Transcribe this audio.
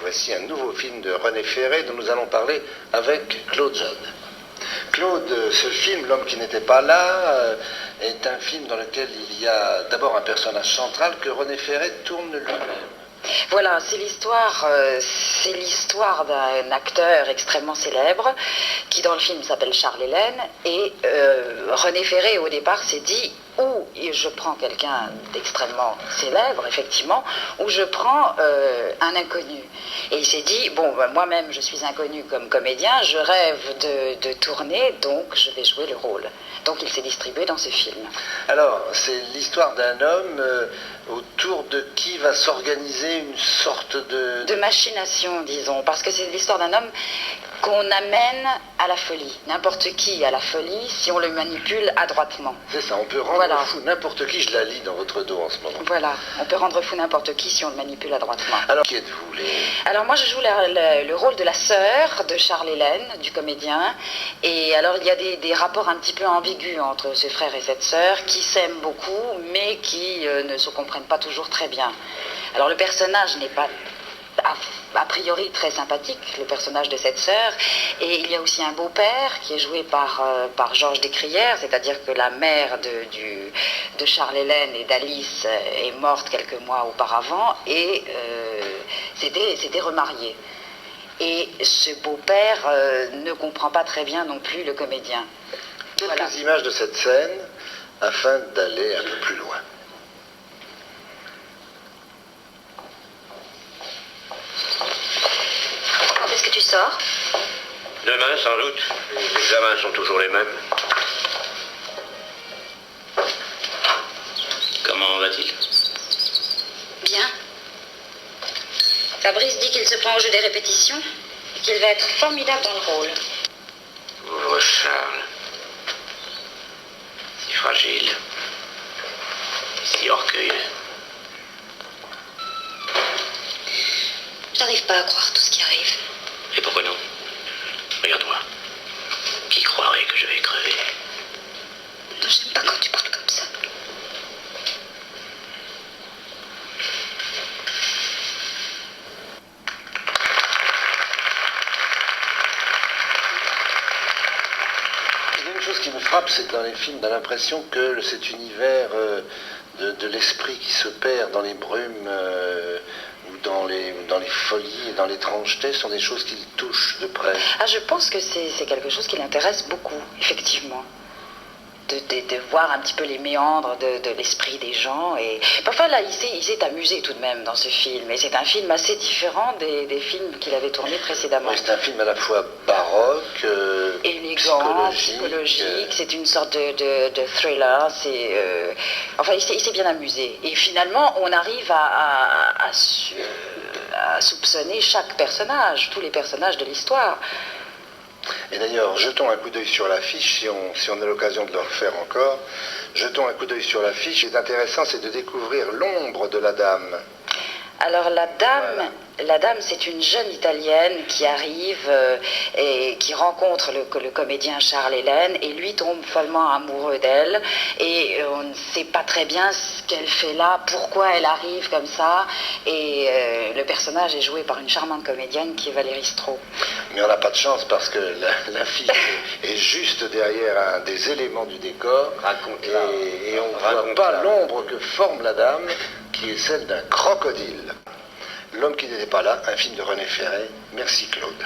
Voici un nouveau film de René Ferré dont nous allons parler avec Claude Jade. Claude, ce film, L'homme qui n'était pas là, est un film dans lequel il y a d'abord un personnage central que René Ferré tourne lui-même. Voilà, c'est l'histoire d'un acteur extrêmement célèbre qui dans le film s'appelle Charles Hélène et René Ferré au départ s'est dit ou je prends quelqu'un d'extrêmement célèbre effectivement ou je prends un inconnu et il s'est dit bon ben, moi-même je suis inconnu comme comédien, je rêve de tourner donc je vais jouer le rôle. Donc il s'est distribué dans ce film. Alors c'est l'histoire d'un homme autour de qui va s'organiser une sorte de machination, disons, parce que c'est l'histoire d'un homme qu'on amène à la folie. N'importe qui à la folie si on le manipule adroitement. C'est ça, on peut rendre fou n'importe qui, je la lis dans votre dos en ce moment. Voilà, on peut rendre fou n'importe qui si on le manipule adroitement. Alors, qui êtes-vous Alors moi je joue le rôle de la sœur de Charles Hélène, du comédien, et alors il y a des rapports un petit peu ambigus entre ce frère et cette sœur qui s'aiment beaucoup, mais qui ne se comprennent pas toujours très bien. Alors le personnage n'est pas a priori très sympathique, le personnage de cette sœur, et il y a aussi un beau-père qui est joué par Georges Descrières, c'est-à-dire que la mère de Charles Hélène et d'Alice est morte quelques mois auparavant et s'était remariée. Et ce beau-père ne comprend pas très bien non plus le comédien. Quelques images de cette scène afin d'aller un peu plus loin. Quand est-ce que tu sors? Demain, sans doute. Les examens sont toujours les mêmes. Comment va-t-il? Bien. Fabrice dit qu'il se prend au jeu des répétitions et qu'il va être formidable dans le rôle. Pauvre Charles. Si fragile. Si orgueilleux. J'arrive pas à croire tout ce qui arrive. Et pourquoi non? Regarde-moi. Qui croirait que je vais crever? Non, j'aime pas quand tu parles comme ça. Il y a une chose qui me frappe, c'est que dans les films, on a l'impression que cet univers de l'esprit qui se perd dans les brumes ou dans les folies et dans l'étrangeté sont des choses qui le touchent de près. Ah, je pense que c'est quelque chose qui l'intéresse beaucoup, effectivement. De voir un petit peu les méandres de l'esprit des gens. Et enfin là, il s'est amusé tout de même dans ce film. Et c'est un film assez différent des films qu'il avait tournés précédemment. Oui, c'est un film à la fois baroque, élégant, psychologique. C'est une sorte de thriller. Enfin, il s'est bien amusé. Et finalement, on arrive à soupçonner chaque personnage, tous les personnages de l'histoire. Et d'ailleurs, jetons un coup d'œil sur l'affiche, si on a l'occasion de le refaire encore. Jetons un coup d'œil sur l'affiche. Ce qui est intéressant, c'est de découvrir l'ombre de la dame. Alors la dame, c'est une jeune Italienne qui arrive et qui rencontre le comédien Charles Hélène et lui tombe follement amoureux d'elle et on ne sait pas très bien ce qu'elle fait là, pourquoi elle arrive comme ça et le personnage est joué par une charmante comédienne qui est Valérie Strau. Mais on n'a pas de chance parce que la fille est juste derrière un des éléments du décor et on ne voit pas l'ombre que forme la dame qui est celle d'un crocodile. L'homme qui n'était pas là, un film de René Ferré. Merci Claude.